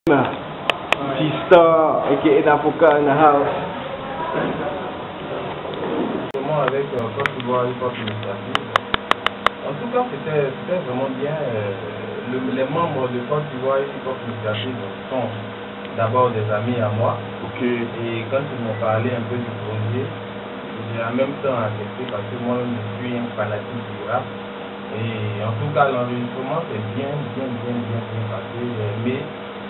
T-Star, aka Napoca in the house. Avec Côte d'Ivoire et Côte d'Ivoire. En tout cas, c'était vraiment bien. Les membres de Côte d'Ivoire et Côte d'Ivoire sont d'abord des amis à moi. Okay. Et quand ils m'ont parlé un peu du projet, j'ai en même temps accepté parce que moi je suis un fanatique du rap. Et en tout cas, l'enregistrement s'est bien passé. J'ai aimé.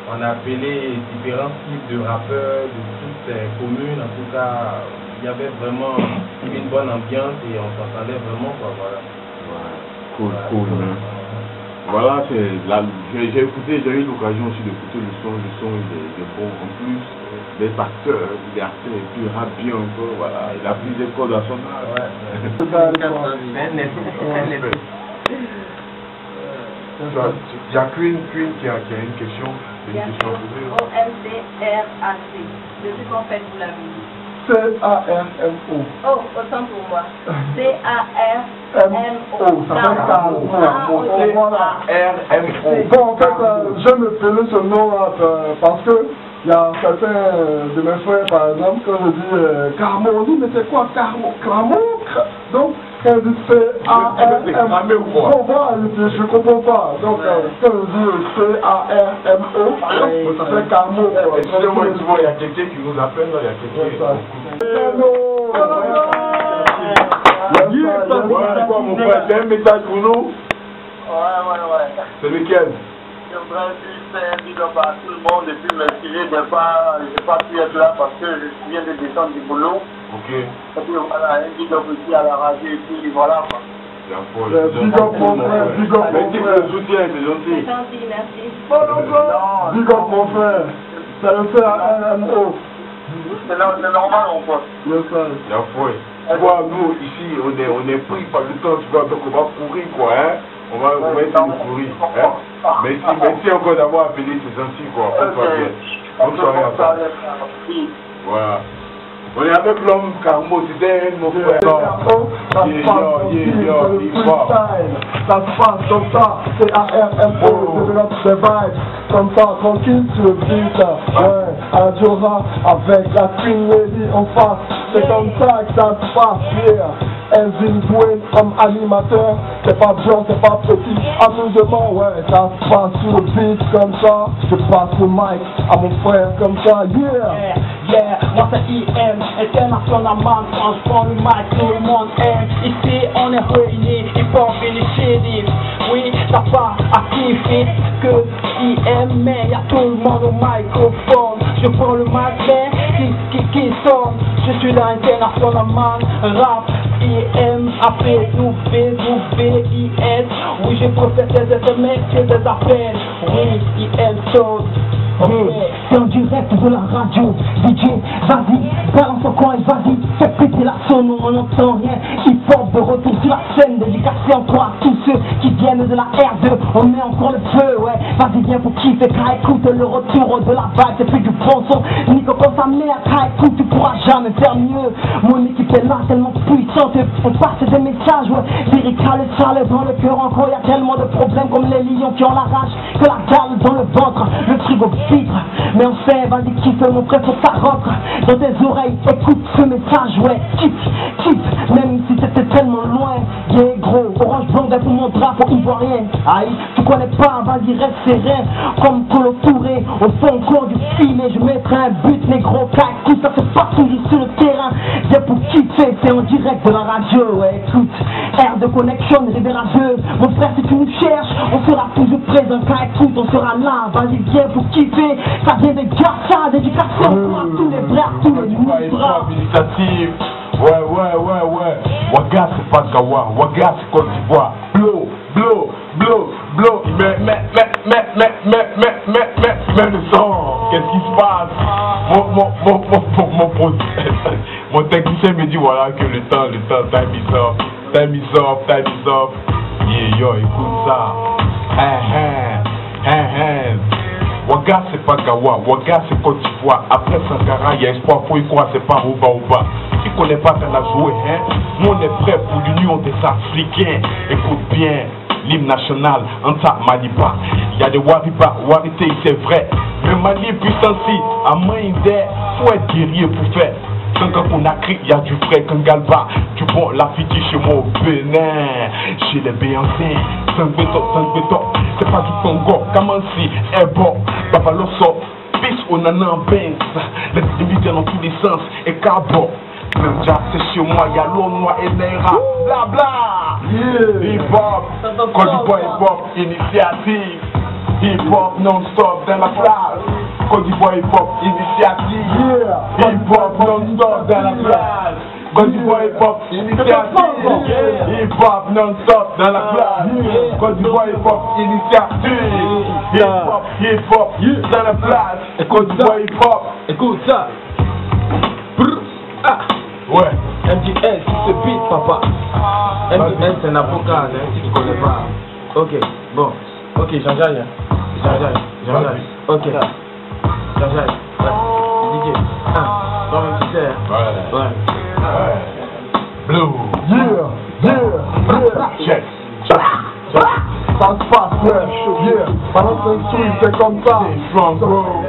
On a appelé différents types de rappeurs de toutes les communes. En tout cas, il y avait vraiment une bonne ambiance et on s'entendait vraiment, quoi, voilà. Ouais, cool. Voilà, j'ai eu l'occasion aussi d'écouter le son il est bon. En plus, les acteurs, il est acteur et puis il rappe bien encore, voilà. Il a pris des codes à son âge. Ouais. Il y a Queen qui a une question. Bien sûr, OMDRAC. Depuis qu'en fait vous l'avez dit. C-A-R-M-O. Oh, autant pour moi. C-A-R-M-O. Ça fait Carmo. C-A-R-M-O. Bon, en fait, je me prenais ce nom-là parce que il y a certains de mes frères, par exemple, quand je dis Carmo, on dit mais c'est quoi Carmo? Donc, quand je dis C-A-R-M-O, je comprends pas. Donc, quand je dis C-A-R-M-O, ça fait Carmo. Excusez-moi, il y a quelqu'un qui nous appelle, là, il y a quelqu'un. Mon frère, c'est un message pour nous. Ouais. C'est lequel? Je voudrais juste faire un big up à tout le monde et puis m'excuser de pas pu être là parce que je viens de descendre du boulot. Ok. Et puis voilà, un big up aussi à la radio et puis voilà quoi. Big up mon frère, big up mon frère. Le soutien, c'est gentil. Gentil, merci. Big up mon frère. Ça le fait à RMO. C'est normal mon pote. Yes sir. Il y a foi. Tu vois, nous ici, on est pris par le temps, tu vois, donc on va courir quoi, hein. On va essayer de courir. Hein? Merci encore d'avoir appelé, c'est gentil quoi. Bonne soirée à toi. Voilà. On est avec l'homme Carmo, c'était mon frère. Ça se passe comme ça, C-A-R-M-O, développe ses vibes, comme ça, tranquille sur le beat, ouais, à Diora, avec la Queen Lady en face, c'est comme ça que ça se passe, yeah. Elvin Dwayne comme animateur, c'est pas bien, c'est pas petit, amusement, ouais, ça se passe sur le beat comme ça, je passe le mic à mon frère comme ça, yeah, moi c'est IM, international man, quand je prends le mic, tout le monde aime, ici on est réunis, hip-hop initiative, oui, t'as pas à kiffer que IM, mais y'a tout le monde au microphone, je prends le mic, mais qui sonne, je suis l'international man, rap, IM, après W-W-I-S, oui j'ai professé des métiers, des appels, oui, IM sonne. C'est en direct de la radio, DJ, vas-y, balance ton coin et vas-y, fais péter la sonne, on n'entend rien, hip-hop de retour sur la scène, dédicacé encore à tous ceux qui viennent de la R2, on met encore le feu, ouais, vas-y viens pour kiffer, car écoute le retour de la vague, c'est plus du bon son, Nico comme sa mère, car écoute, tu pourras jamais faire mieux, mon équipe est là, tellement puissante, on passe des messages, ouais, lyrical et sale dans le cœur encore, y a tellement de problèmes comme les lions qui ont la rage, que la gale dans le ventre, le frigo vitre, mais on sait, vas-y kiffe mon frère pour ta rentre dans tes oreilles, écoute ce message, ouais, kiffe, même si c'était tellement loin, yeah gros, orange blanc pour mon drapeau ivoirien, aïe, tu connais pas, vas-y reste serein, comme Colo Touré, au fond encore du filet, je mettrai un but négro, car écoute, ça se passe toujours sur le terrain, viens pour kiffer, c'est en direct de la radio, ouais, écoute, air de connexion, révérageuse, mon frère si tu nous cherches, on sera toujours présent, car écoute, on sera là, vas-y viens pour kiffer, ça vient de Garça, d'éducation pour tous les bras, tous les bras. Initiative. Ouais. Ouaga c'est pas Gawa, Ouaga c'est Côte d'Ivoire. Blow. Il met le son. Qu'est-ce qui se passe? Mon technicien me dit voilà que le temps, time is off. Yeah, yo, écoute ça. Ouaga c'est pas Gawa, Ouaga c'est Côte d'Ivoire. Après Sankara, il y a espoir pour y croire, c'est pas Oba. Tu connais pas qu'on a joué, hein? Nous on est prêts pour l'union des Africains. Écoute bien, l'hymne national, Anta Maliba. Il y a des Wariba, Warité, c'est vrai. Même manier puissance, à main d'air, faut être guerrier pour faire. Quand on a crié, y'a du frais, qu'un galba, du bon, la fille chez moi au Bénin, chez les Béanciens, 5 béton, c'est pas du Congo, comment si, eh bon, papa le sort, bis on en a un benz, les divisions dans tous les sens, et carbone. Même déjà c'est chez moi, y'a l'eau noire et l'air, bla bla. Hip-hop, Côte d'Ivoire hip-hop, initiative. Hip-hop non-stop dans la place. Côte d'Ivoire hip-hop, initiative. Hip-hop non-stop dans la place. Côte d'Ivoire hip-hop, initiative. Hip-hop non-stop dans la place. Côte d'Ivoire hip-hop, initiative. Hip-hop dans la place. Côte d'Ivoire hip-hop. Écoute ça. Ouais. MDL, c'est beat, papa. MDL, c'est un avocat, hein, si tu connais pas. Ok, bon. Ok, j'enjaille. Ok. J'enjaille. Ouais. DJ. Toi-même, tu sais. Ouais. Blue. Check. Ça se passe, yeah. Balance un swing, c'est comme ça.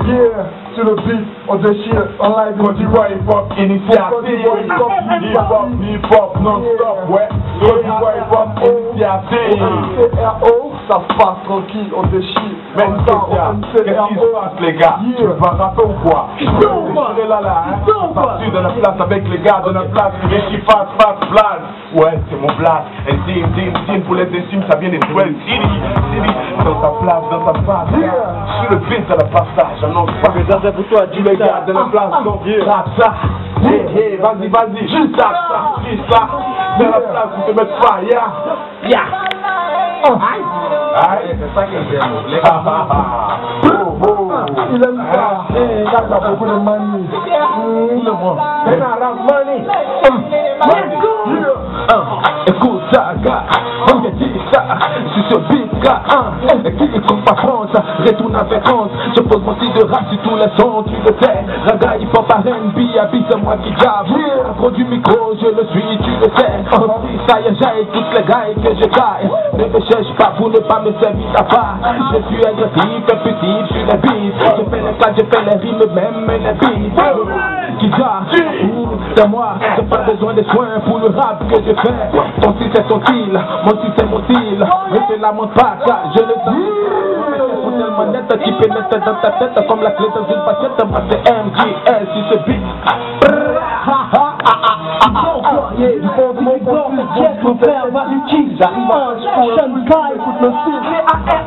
Yeah. Sur le beat, on déchire, on live. Côte d'Ivoire hip-hop, initiative. Hip-hop non-stop, ouais. Côte d'Ivoire hip-hop, initiative. CRO, ça se passe tranquille, on déchire. Mais qu'est-ce qui se passe, les gars? Tu vas rapper ou quoi? Je suis là, hein. Parti de la place avec les gars de la place. Les qui face, blase. Ouais, c'est mon blase. Dim, pour les intimes, ça vient des Dwell City. Dans ta place, dans ta face. Sur le beat de la passage, j'annonce pas. C'est pour toi, Tous les gars de la place, donc ça. Hey, vas-y, juste ça. Dans la place, tu te mets fire. c'est ça que j'aime. Il aime ça. Il a beaucoup de manie. Écoute ça, gars, on me dit ça, sur ce beat, gars, qui écoute pas France, retourne avec France, je pose mon style de rap sur tous les sons, tu le sais, raga, il faut pas R&B, habite c'est moi qui gave, trop du micro, je le suis, tu le sais, ça y est, j'aille tous les gars que je caille, ne me cherche pas pour ne pas me servir à part, je suis agressif, impulsif sur les beats, je fais les claques, je fais les rimes, même les beats, qui c'est moi, j'ai pas besoin de soins pour le rap que je fais. Ton style c'est ton style, mon style c'est mon style. Ne te lamente pas car je le sens. Sont tellement nettes qui pénètrent dans ta tête comme la clé dans une baguette. Moi c'est MGL si ce beat. Du fond de mon corps, t'inquiète mon frère, va l'utiliser. Fashion guy, écoute le style.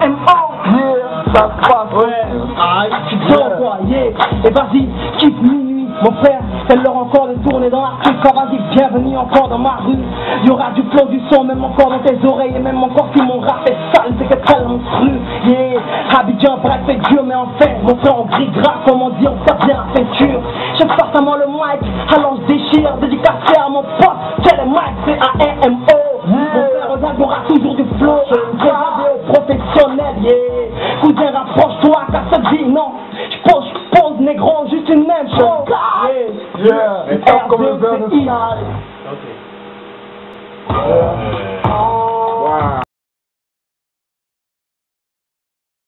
ARMO. Yeah, ça se passe. Ouais, tu dors quoi, yeah. Et vas-y, kiffe minuit, mon frère. C'est l'heure encore de tourner dans l'Afrique. Vas-y, bienvenue encore dans ma rue. Y'aura du flow, du son, même encore dans tes oreilles. Et même encore si mon rap est sale, c'est que tellement cru. Yeah, Abidjan, bref, c'est dur, mais enfin, mon frère en gris gras, comme on dit, on serre bien la ceinture. Je passe à moi le mic, alors je déchire. Dédicacé à mon pote, quel est Mike, c'est ARMO. Mon frère, regarde, y'aura toujours du flow. Regardez au professionnel, yeah. Cousin, rapproche-toi, car ça dit non. J'pose négro, juste une même chose. Yeah, comme le verre de sky. Ok.